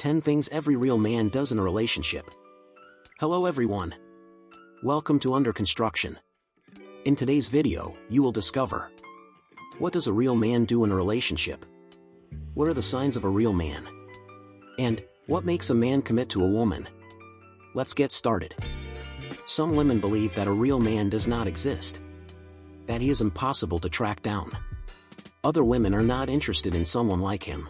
10 things every real man does in a relationship. Hello everyone. Welcome to Under Construction. In today's video, you will discover: what does a real man do in a relationship? What are the signs of a real man? And what makes a man commit to a woman? Let's get started. Some women believe that a real man does not exist, that he is impossible to track down. Other women are not interested in someone like him.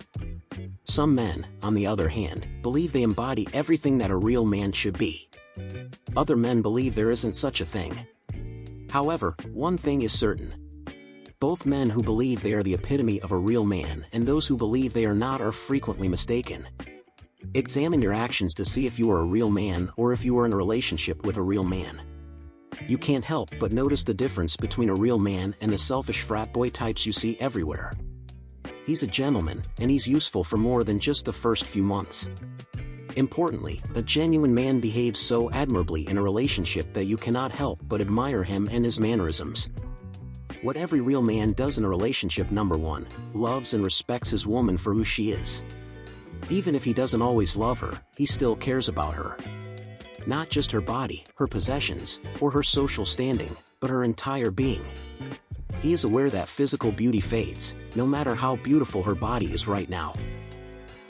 Some men, on the other hand, believe they embody everything that a real man should be. Other men believe there isn't such a thing. However, one thing is certain. Both men who believe they are the epitome of a real man and those who believe they are not are frequently mistaken. Examine your actions to see if you are a real man or if you are in a relationship with a real man. You can't help but notice the difference between a real man and the selfish frat boy types you see everywhere. He's a gentleman, and he's useful for more than just the first few months. Importantly, a genuine man behaves so admirably in a relationship that you cannot help but admire him and his mannerisms. What every real man does in a relationship: number 1, loves and respects his woman for who she is. Even if he doesn't always love her, he still cares about her. Not just her body, her possessions, or her social standing, but her entire being. He is aware that physical beauty fades, no matter how beautiful her body is right now.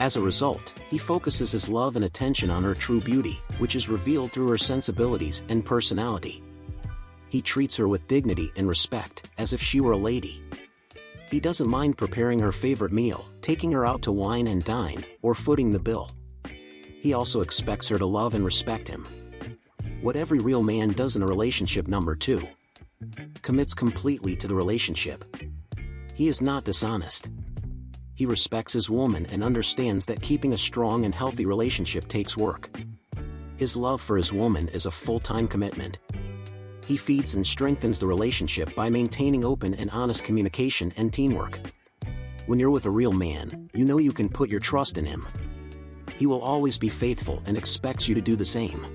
As a result, he focuses his love and attention on her true beauty, which is revealed through her sensibilities and personality. He treats her with dignity and respect, as if she were a lady. He doesn't mind preparing her favorite meal, taking her out to wine and dine, or footing the bill. He also expects her to love and respect him. What every real man does in a relationship: number 2, commits completely to the relationship. He is not dishonest. He respects his woman and understands that keeping a strong and healthy relationship takes work. His love for his woman is a full-time commitment. He feeds and strengthens the relationship by maintaining open and honest communication and teamwork. When you're with a real man, you know you can put your trust in him. He will always be faithful and expects you to do the same.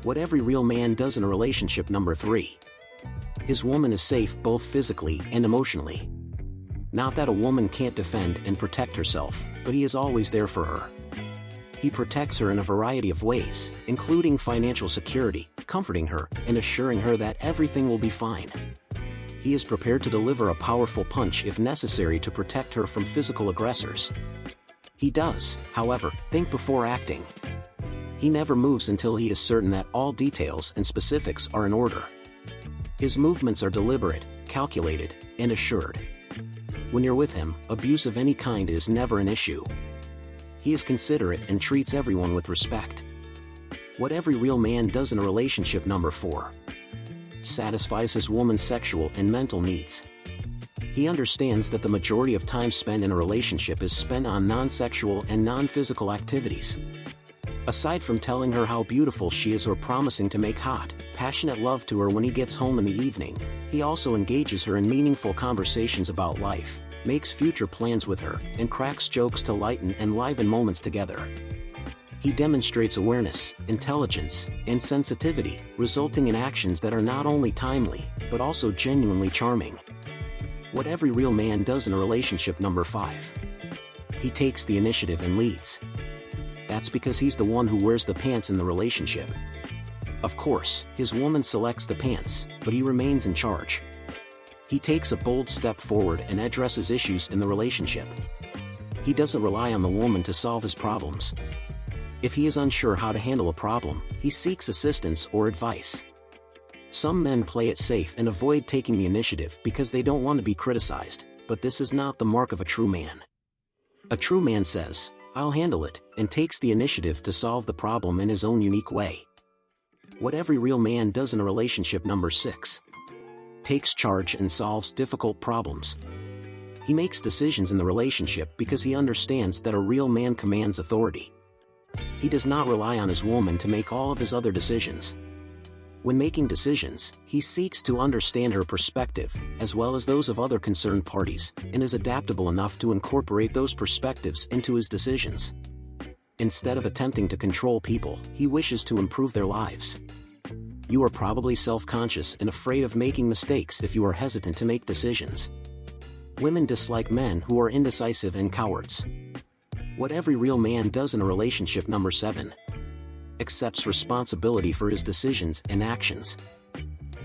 What every real man does in a relationship: number 3, his woman is safe both physically and emotionally. Not that a woman can't defend and protect herself, but he is always there for her. He protects her in a variety of ways, including financial security, comforting her, and assuring her that everything will be fine. He is prepared to deliver a powerful punch if necessary to protect her from physical aggressors. He does, however, think before acting. He never moves until he is certain that all details and specifics are in order. His movements are deliberate, calculated, and assured. When you're with him, abuse of any kind is never an issue. He is considerate and treats everyone with respect. What every real man does in a relationship: number 4, satisfies his woman's sexual and mental needs. He understands that the majority of time spent in a relationship is spent on non-sexual and non-physical activities. Aside from telling her how beautiful she is or promising to make hot, passionate love to her when he gets home in the evening, he also engages her in meaningful conversations about life, makes future plans with her, and cracks jokes to lighten and liven moments together. He demonstrates awareness, intelligence, and sensitivity, resulting in actions that are not only timely, but also genuinely charming. What every real man does in a relationship: number 5, he takes the initiative and leads. That's because he's the one who wears the pants in the relationship. Of course, his woman selects the pants, but he remains in charge. He takes a bold step forward and addresses issues in the relationship. He doesn't rely on the woman to solve his problems. If he is unsure how to handle a problem, he seeks assistance or advice. Some men play it safe and avoid taking the initiative because they don't want to be criticized, but this is not the mark of a true man. A true man says, "I'll handle it," and takes the initiative to solve the problem in his own unique way. What every real man does in a relationship: number 6, takes charge and solves difficult problems. He makes decisions in the relationship because he understands that a real man commands authority. He does not rely on his woman to make all of his other decisions. When making decisions, he seeks to understand her perspective, as well as those of other concerned parties, and is adaptable enough to incorporate those perspectives into his decisions. Instead of attempting to control people, he wishes to improve their lives. You are probably self-conscious and afraid of making mistakes if you are hesitant to make decisions. Women dislike men who are indecisive and cowards. What every real man does in a relationship. Number 7. Accepts responsibility for his decisions and actions.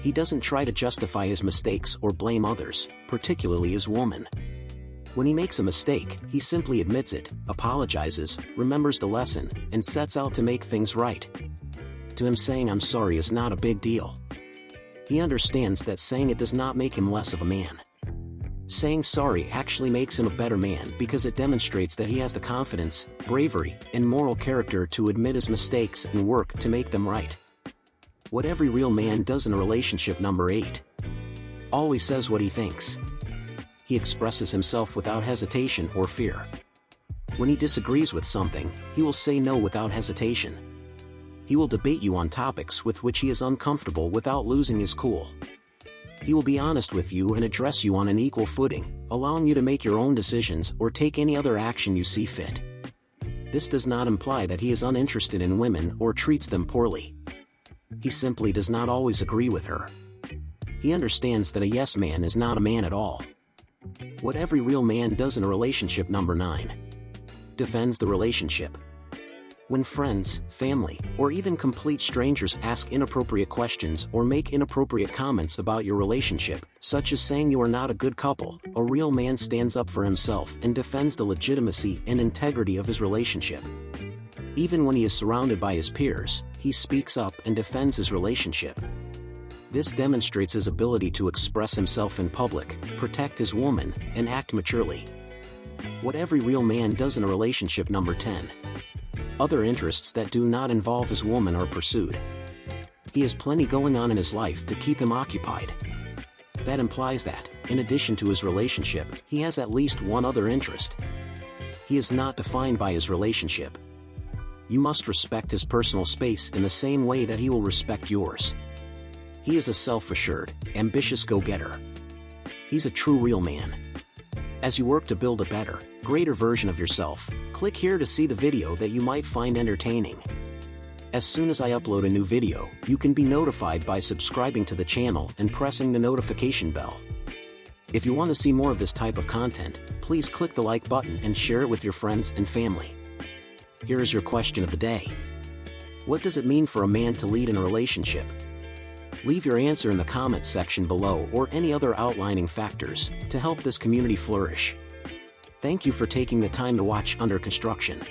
He doesn't try to justify his mistakes or blame others, particularly his woman. When he makes a mistake, he simply admits it, apologizes, remembers the lesson, and sets out to make things right. To him, saying "I'm sorry" is not a big deal. He understands that saying it does not make him less of a man. Saying sorry actually makes him a better man because it demonstrates that he has the confidence, bravery, and moral character to admit his mistakes and work to make them right. What every real man does in a relationship. Number 8. Always says what he thinks. He expresses himself without hesitation or fear. When he disagrees with something, he will say no without hesitation. He will debate you on topics with which he is uncomfortable without losing his cool. He will be honest with you and address you on an equal footing, allowing you to make your own decisions or take any other action you see fit. This does not imply that he is uninterested in women or treats them poorly. He simply does not always agree with her. He understands that a yes man is not a man at all. What every real man does in a relationship. Number 9. Defends the relationship. When friends, family, or even complete strangers ask inappropriate questions or make inappropriate comments about your relationship, such as saying you are not a good couple, a real man stands up for himself and defends the legitimacy and integrity of his relationship. Even when he is surrounded by his peers, he speaks up and defends his relationship. This demonstrates his ability to express himself in public, protect his woman, and act maturely. What every real man does in a relationship. Number 10. Other interests that do not involve his woman are pursued. He has plenty going on in his life to keep him occupied. That implies that, in addition to his relationship, he has at least one other interest. He is not defined by his relationship. You must respect his personal space in the same way that he will respect yours. He is a self-assured, ambitious go-getter. He's a true real man. As you work to build a better, greater version of yourself, click here to see the video that you might find entertaining. As soon as I upload a new video, you can be notified by subscribing to the channel and pressing the notification bell. If you want to see more of this type of content, please click the like button and share it with your friends and family. Here is your question of the day. What does it mean for a man to lead in a relationship? Leave your answer in the comments section below or any other outlining factors to help this community flourish. Thank you for taking the time to watch Under Construction.